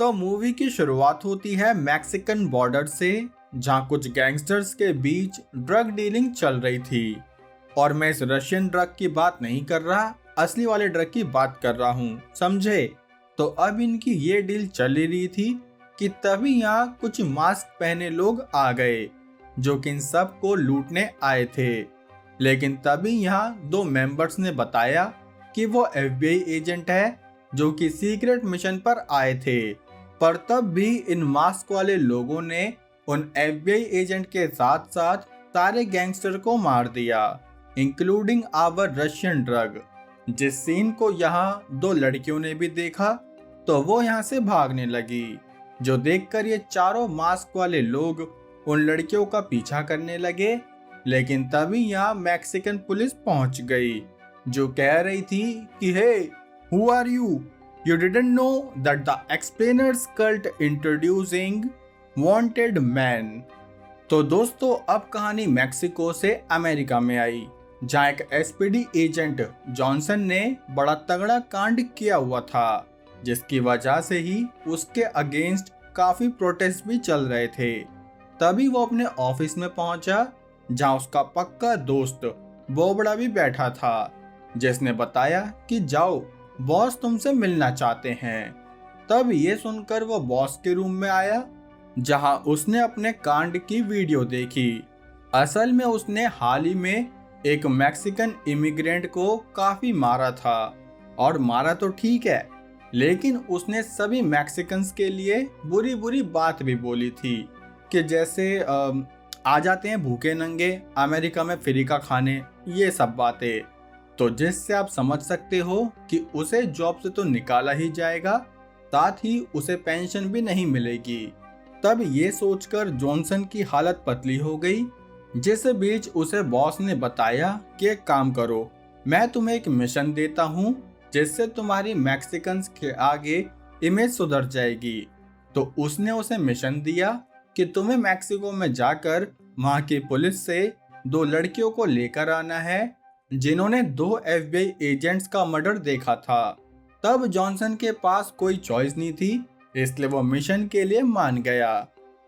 तो मूवी की शुरुआत होती है मैक्सिकन बॉर्डर से, जहां कुछ गैंगस्टर्स के बीच ड्रग डीलिंग चल रही थी। और मैं इस रशियन ड्रग की बात नहीं कर रहा, असली वाले ड्रग की बात कर रहा हूँ, समझे। तो अब इनकी ये डील चल रही थी कि तभी यहाँ कुछ मास्क पहने लोग आ गए, जो कि इन सब को लूटने आए थे। लेकिन तभी यहाँ दो मेंबर्स ने बताया कि वो FBI एजेंट है, जो कि सीक्रेट मिशन पर आए थे। पर तब भी इन मास्क वाले लोगों ने उन FBI एजेंट के साथ साथ सारे गैंगस्टर को मार दिया, इंक्लूडिंग आवर रशियन ड्रग। जिस सीन को यहाँ दो लड़कियों ने भी देखा तो वो यहाँ से भागने लगी, जो देखकर ये चारों मास्क वाले लोग उन लड़कियों का पीछा करने लगे। लेकिन तभी यहाँ मैक्सिकन पुलिस पहुंच गई, जो कह रही थी कि hey, who are you? You didn't know that the explainers cult introducing wanted man. तो दोस्तों, अब कहानी मैक्सिको से अमेरिका में आई, जहाँ एक SPD एजेंट जॉनसन ने बड़ा तगड़ा कांड किया हुआ था, जिसकी वजह से ही उसके अगेंस्ट काफी प्रोटेस्ट भी चल रहे थे। तभी वो अपने ऑफिस में पहुंचा, जहां उसका पक्का दोस्त बोबड़ा भी बैठा था, जिसने बताया कि जाओ, बॉस तुमसे मिलना चाहते हैं। तब ये सुनकर वो बॉस के रूम में आया, जहां उसने अपने कांड की वीडियो देखी। असल में उसने हाल ही में एक मैक्सिकन इमिग्रेंट को काफी मारा था, और मारा तो ठीक है, लेकिन उसने सभी मैक्सिकन्स के लिए बुरी बुरी बात भी बोली थी, कि जैसे आ जाते हैं भूखे नंगे अमेरिका में फ्री का खाने, ये सब बातें। तो जिससे आप समझ सकते हो कि उसे जॉब से तो निकाला ही जाएगा, साथ ही उसे पेंशन भी नहीं मिलेगी। तब ये सोचकर जॉनसन की हालत पतली हो गई। जिस बीच उसे बॉस ने बताया कि एक काम करो, मैं तुम्हें एक मिशन देता हूँ, जिससे तुम्हारी मैक्सिकन्स के आगे इमेज सुधर जाएगी। तो उसने उसे मिशन दिया कि तुम्हें मैक्सिको में जाकर वहाँ की पुलिस से दो लड़कियों को लेकर आना है, जिन्होंने दो FBI एजेंट्स का मर्डर देखा था। तब जॉनसन के पास कोई चॉइस नहीं थी, इसलिए वो मिशन के लिए मान गया।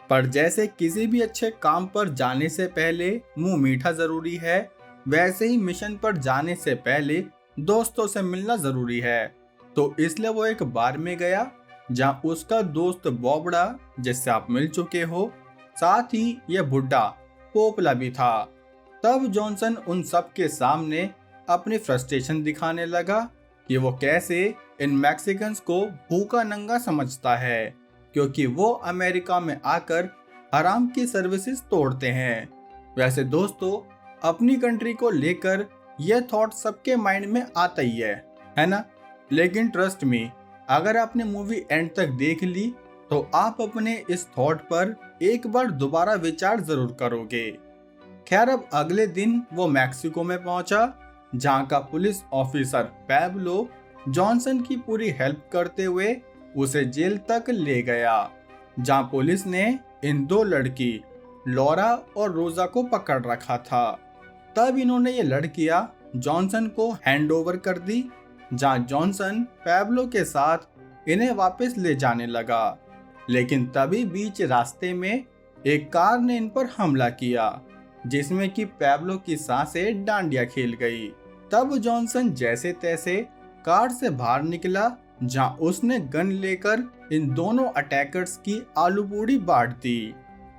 पर जैसे किसी भी अच्छे काम पर जाने से पहले मुंह मीठा जरूरी है, वैसे ही मिशन पर जाने से पहले दोस्तों से मिलना जरूरी है। तो इसलिए वो एक बार में गया, जहां उसका दोस्त बोबड़ा, जिससे आप मिल चुके हो, साथ ही ये बुड्ढा पोपला भी था। तब जॉनसन उन सब के सामने अपनी फ्रस्ट्रेशन दिखाने लगा कि वो कैसे इन मैक्सिकन्स को भूखा नंगा समझता है, क्योंकि वो अमेरिका में आकर हराम की सर्विसेज तोड़ते हैं। वैसे दोस्तों, अपनी कंट्री को लेकर यह थॉट सबके माइंड में आता ही है ना। लेकिन ट्रस्ट मी, अगर आपने मूवी एंड तक देख ली तो आप अपने इस थॉट पर एक बार दोबारा विचार जरूर करोगे। खैर, अब अगले दिन वो मैक्सिको में पहुंचा, जहां का पुलिस ऑफिसर पैब्लो जॉनसन की पूरी हेल्प करते हुए उसे जेल तक ले गया, जहां पुलिस ने इन दो लड़की लॉरा और रोजा को पकड़ रखा था। तब इन्होंने ये लड़कियां जॉनसन को हैंडओवर कर दी, जहां जॉनसन पैब्लो के साथ इन्हें वापस ले जाने लगा। लेकिन तभी बीच रास्ते में एक कार ने इन पर हमला किया, जिसमें कि पैब्लो की सांसें डांडिया खेल गई। तब जॉनसन जैसे तैसे कार से बाहर निकला, जहां उसने गन लेकर इन दोनों अटैकर्स की आलू पूड़ी बांट दी।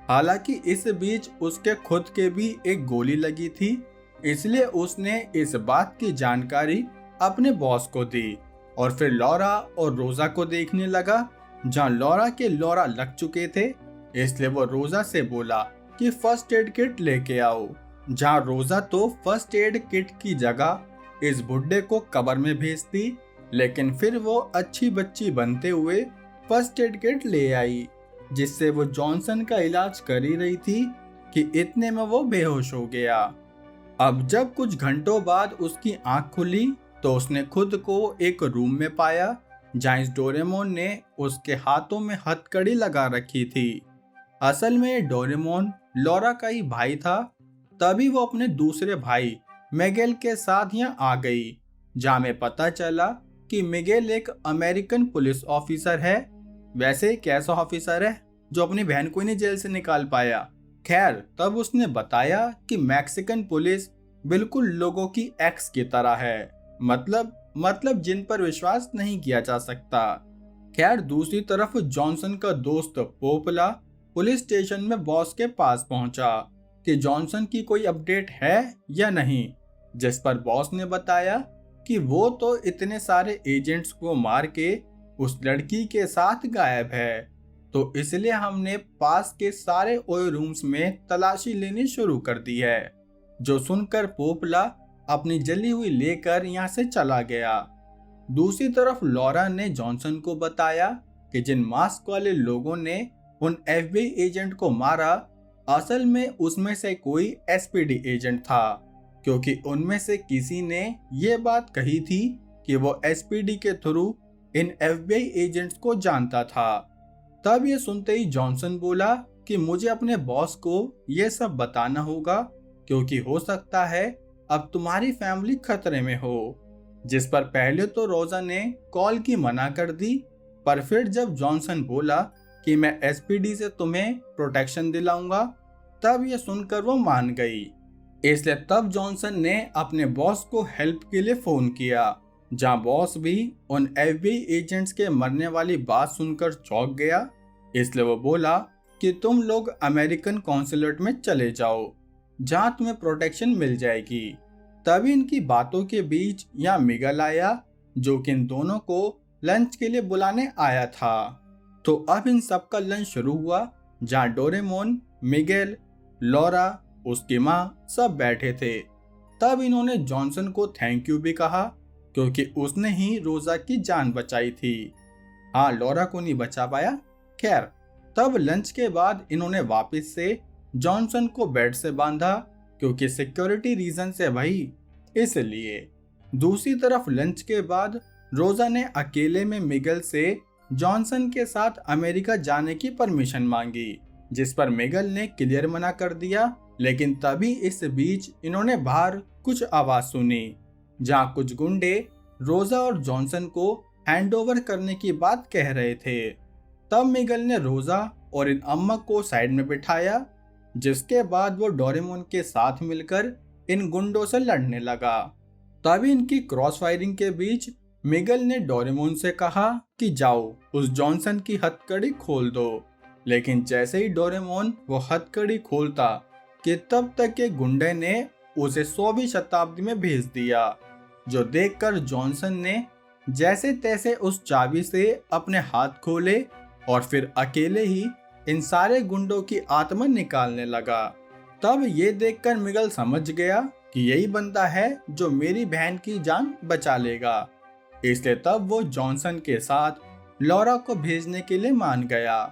हालांकि इस बीच उसके खुद के भी एक गोली लगी थी, इसलिए उसने इस बात की जानकारी अपने बॉस को दी और फिर लॉरा और रोजा को देखने लगा। जहां लॉरा के लॉरा लग चुके थे, इसलिए वो रोजा से बोला कि फर्स्ट एड किट लेके आओ। जहां रोजा तो फर्स्ट एड किट की जगह इस बुड्ढे को कब्र में भेजती, लेकिन फिर वो अच्छी बच्ची बनते हुए फर्स्ट एड किट ले आई, जिससे वो जॉनसन का इलाज कर ही रही थी कि इतने में वो बेहोश हो गया। अब जब कुछ घंटों बाद उसकी आंख खुली तो उसने खुद को एक रूम में पाया, जहां इस डोरेमोन ने उसके हाथों में हथकड़ी लगा रखी थी। असल में डोरेमोन लॉरा का ही भाई था। तभी वो अपने दूसरे भाई मिगेल के साथ यहाँ आ गई, जहां में पता चला कि मिगेल एक अमेरिकन पुलिस ऑफिसर है, वैसे एक ऐसा ऑफिसर है जो अपनी बहन को ही नहीं जेल से निकाल पाया। खैर, तब उसने बताया कि मैक्सिकन पुलिस बिल्कुल लोगों की एक्स की तरह है, मतलब जिन पर विश्वास नहीं किया जा सकता। खैर, दूसरी तरफ जॉनसन का दोस्त पोपला पुलिस स्टेशन में बॉस के पास पहुंचा कि जॉनसन की कोई अपडेट है या नहीं, जिस पर बॉस ने बताया कि वो तो इतने सारे एजेंट्स को मार के उस लड़की के साथ गायब है, तो इसलिए हमने पास के सारे ओयो रूम्स में तलाशी लेनी शुरू कर दी है। जो सुनकर पोपला अपनी जली हुई लेकर यहाँ से चला गया। दूसरी तरफ लॉरा ने जॉनसन को बताया कि जिन मास्क वाले लोगों ने उन एफबीआई एजेंट को मारा, असल में उसमें से कोई एसपीडी एजेंट था, क्योंकि उनमें से किसी ने ये बात कही थी कि वो एसपीडी के थ्रू इन एफबीआई एजेंट्स को जानता था। तब ये सुनते ही जॉनसन बोला कि मुझे अपने बॉस को ये सब बताना होगा, क्योंकि हो सकता है अब तुम्हारी फैमिली खतरे में हो। जिस पर पहले तो रोजा ने कॉल की मना कर दी, पर फिर जब जॉनसन बोला कि मैं एसपीडी से तुम्हें प्रोटेक्शन दिलाऊंगा, तब ये सुनकर वो मान गई। इसलिए तब जॉनसन ने अपने बॉस को हेल्प के लिए फोन किया, जहां बॉस भी उन एफबीआई एजेंट्स के मरने वाली बात सुनकर चौंक गया। इसलिए वो बोला कि तुम लोग अमेरिकन कॉन्सुलेट में चले जाओ, जहां तुम्हें प्रोटेक्शन मिल जाएगी। तभी इनकी बातों के बीच यहाँ मिगल आया, जो कि इन दोनों को लंच के लिए बुलाने आया था। तो अब इन सबका लंच शुरू हुआ, जहाँ डोरेमोन, मिगेल, लॉरा, उसकी माँ सब बैठे थे। तब इन्होंने जॉनसन को थैंक यू भी कहा, क्योंकि उसने ही रोजा की जान बचाई थी। हाँ, लॉरा को नहीं बचा पाया। खैर, तब लंच के बाद इन्होंने वापस से जॉनसन को बेड से बांधा, क्योंकि सिक्योरिटी रीजन से भाई, इसलिए। दूसरी तरफ लंच के बाद रोजा ने अकेले में मिगल से जॉनसन के साथ अमेरिका जाने की परमिशन मांगी, जिस पर मिगल ने क्लियर मना कर दिया। लेकिन तभी इस बीच इन्होंने बाहर कुछ आवाज सुनी, जहां कुछ गुंडे रोजा और जॉनसन को हैंडओवर करने की बात कह रहे थे। तब मिगल ने रोजा और इन अम्मा को साइड में बिठाया, जिसके बाद वो डोरेमोन के साथ मिलकर इन गुंडों से लड़ने लगा। तभी इनकी क्रॉस फायरिंग के बीच मिगल ने डोरेमोन से कहा कि जाओ उस जॉनसन की हथकड़ी खोल दो। लेकिन जैसे ही डोरेमोन वो हथकड़ी खोलता कि तब तक के गुंडे ने उसे 16वीं शताब्दी में भेज दिया, जो देखकर जॉनसन ने जैसे तैसे उस चाबी से अपने हाथ खोले और फिर अकेले ही इन सारे गुंडों की आत्मा निकालने लगा। तब ये देखकर मिगल समझ गया कि यही बंदा है जो मेरी बहन की जान बचा लेगा। इसलिए तब वो जॉनसन के साथ लॉरा को भेजने के लिए मान गया।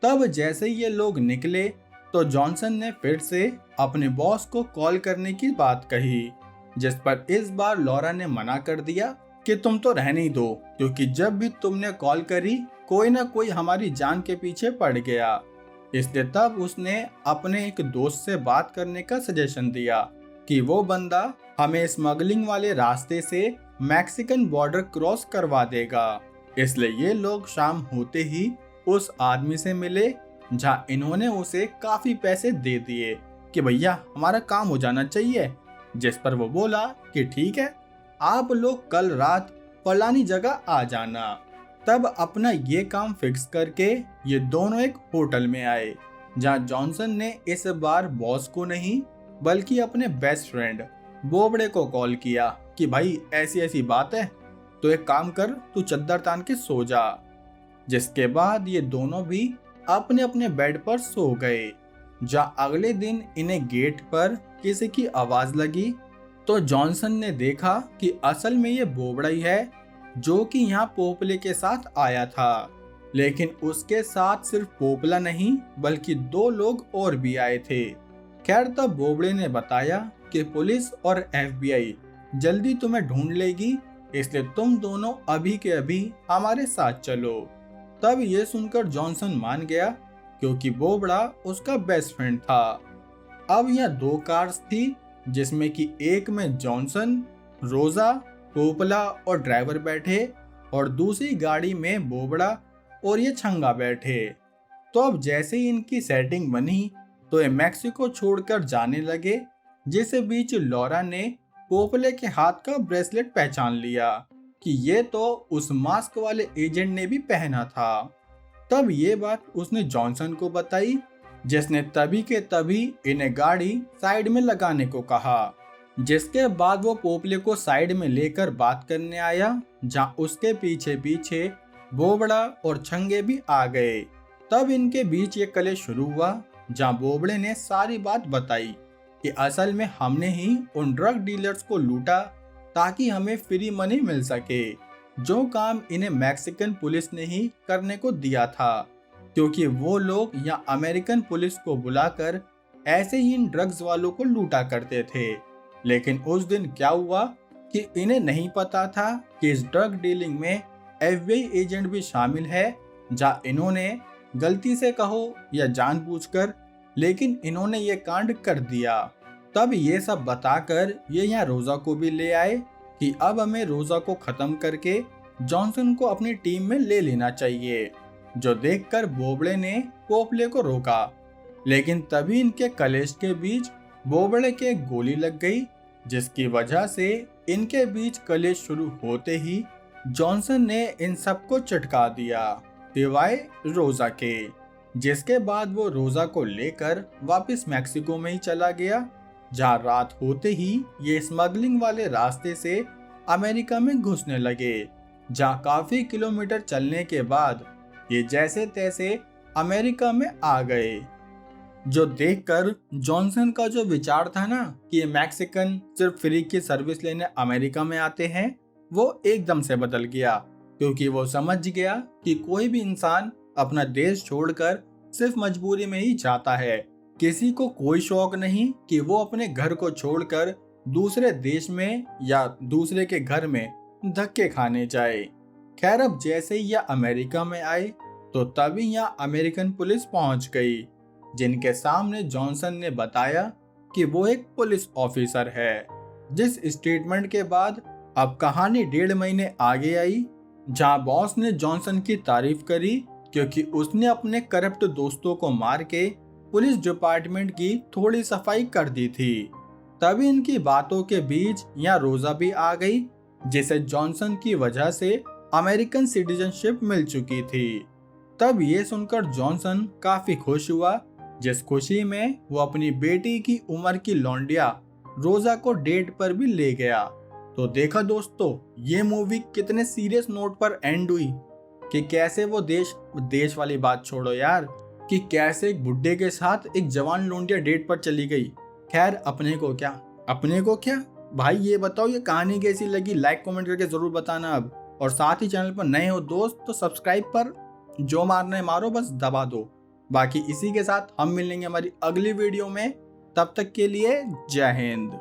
तब जैसे ही ये लोग निकले तो जॉनसन ने फिर से अपने बॉस को कॉल करने की बात कही, जिस पर इस बार लॉरा ने मना कर दिया कि तुम तो रहने ही दो, क्योंकि जब भी तुमने कॉल करी कोई ना कोई हमारी जान के पीछे पड़ गया। इसलिए तब उसने अपने एक दोस्त से बात करने का सजेशन दिया कि वो बंदा हमें स्मगलिंग वाले रास्ते से मैक्सिकन बॉर्डर क्रॉस करवा देगा। इसलिए ये लोग शाम होते ही उस आदमी से मिले, जहाँ इन्होंने उसे काफी पैसे दे दिए कि भैया हमारा काम हो जाना चाहिए। जिस पर वो बोला कि ठीक है, आप लोग कल रात फलानी जगह आ जाना। तब अपना ये काम फिक्स करके ये दोनों एक होटल में आए, जहाँ जॉनसन ने इस बार बॉस को नहीं बल्कि अपने बेस्ट फ्रेंड बोबड़े को कॉल किया कि भाई ऐसी ऐसी बात है, तो एक काम कर, तू चद्दर तान के सो जा। जिसके बाद ये दोनों भी अपने अपने बेड पर सो गए। जहाँ अगले दिन इन्हें गेट पर किसी की आवाज लगी, तो जॉनसन ने देखा कि असल में ये बोबड़ा ही है, जो कि यहाँ पोपले के साथ आया था। लेकिन उसके साथ सिर्फ पोपला नहीं बल्कि 2 लोग और भी आए थे। खैर, तब बोबड़े ने बताया कि पुलिस और एफबीआई जल्दी तुम्हें ढूंढ लेगी, इसलिए तुम दोनों अभी के अभी हमारे साथ चलो। तब ये सुनकर जॉनसन मान गया, क्योंकि बोबड़ा उसका बेस्ट फ्रेंड था। अब यहाँ 2 कार्स थी, जिसमें कि एक में जॉनसन, रोजा, पोपला और ड्राइवर बैठे, और दूसरी गाड़ी में बोबड़ा और ये छंगा बैठे। तो अब जैसे ही इनकी सेटिंग बनी तो ये मैक्सिको छोड़कर जाने लगे, जिसे बीच लॉरा ने पोपले के हाथ का ब्रेसलेट पहचान लिया कि ये तो उस मास्क वाले एजेंट ने भी पहना था। तब ये बात उसने जॉनसन को बताई, जिसने तभी के तभी इन्हें गाड़ी साइड में लगाने को कहा। जिसके बाद वो पोपले को साइड में लेकर बात करने आया, जहाँ उसके पीछे पीछे बोबड़ा और छंगे भी आ गए। तब इनके बीच ये कलेश शुरू हुआ, जहाँ बोबड़े ने सारी बात बताई कि असल में हमने ही उन ड्रग डीलर्स को लूटा ताकि हमें फ्री मनी मिल सके, जो काम इन्हें मैक्सिकन पुलिस ने ही करने को दिया था, क्योंकि वो लोग यहाँ अमेरिकन पुलिस को बुलाकर ऐसे ही इन ड्रग्स वालों को लूटा करते थे। लेकिन उस दिन क्या हुआ कि इन्हें नहीं पता था कि इस ड्रग डीलिंग में FBI एजेंट भी शामिल है, जहाँ इन्होंने गलती से कहो या जानबूझकर, लेकिन इन्होंने ये कांड कर दिया। तब ये सब बताकर ये यहाँ रोजा को भी ले आए कि अब हमें रोजा को खत्म करके जॉनसन को अपनी टीम में ले लेना चाहिए, जो देखकर बोबड़े ने पोपले को रोका। लेकिन तभी इनके कलेश के बीच बोबड़े के एक गोली लग गई, जिसकी वजह से इनके बीच कलेश शुरू होते ही जॉनसन ने इन सबको चटका दिया सिवाय रोजा के। जिसके बाद वो रोजा को लेकर वापस मैक्सिको में ही चला गया, जहाँ रात होते ही ये स्मगलिंग वाले रास्ते से अमेरिका में घुसने लगे, जहाँ काफी किलोमीटर चलने के बाद ये जैसे तैसे अमेरिका में आ गए। जो देखकर जॉनसन का जो विचार था ना कि ये मैक्सिकन सिर्फ फ्री की सर्विस लेने अमेरिका में आते हैं, वो एकदम से बदल गया, क्योंकि वो समझ गया कि कोई भी इंसान अपना देश छोड़कर सिर्फ मजबूरी में ही जाता है। किसी को कोई शौक नहीं कि वो अपने घर को छोड़कर दूसरे देश में या दूसरे के घर में धक्के खाने जाए। खैर, अब जैसे ही यह अमेरिका में आए तो तभी यहाँ अमेरिकन पुलिस पहुंच गई, जिनके सामने जॉनसन ने बताया कि वो एक पुलिस ऑफिसर है। जिस स्टेटमेंट के बाद अब कहानी 1.5 महीने आगे आई, जहाँ बॉस ने जॉनसन की तारीफ करी क्योंकि उसने अपने करप्ट दोस्तों को मार के पुलिस डिपार्टमेंट की थोड़ी सफाई कर दी थी। तभी इनकी बातों के बीच यहाँ रोजा भी आ गई, जिसे जॉनसन की वजह से अमेरिकन सिटीजनशिप मिल चुकी थी। तब ये सुनकर जॉनसन काफी खुश हुआ, जिस खुशी में वो अपनी बेटी की उम्र की लौंडिया रोजा को डेट पर भी ले गया। तो देखा दोस्तों, ये मूवी कितने सीरियस नोट पर एंड हुई कि कैसे वो देश वाली बात छोड़ो यार, कि कैसे एक बुड्ढे के साथ एक जवान लौंडिया डेट पर चली गई। खैर, अपने को क्या भाई, ये बताओ ये कहानी कैसी लगी, लाइक कमेंट करके जरूर बताना अब। और साथ ही चैनल पर नए हो दोस्त तो सब्सक्राइब पर जो मारना है मारो, बस दबा दो। बाकी इसी के साथ हम मिलेंगे हमारी अगली वीडियो में, तब तक के लिए जय हिंद।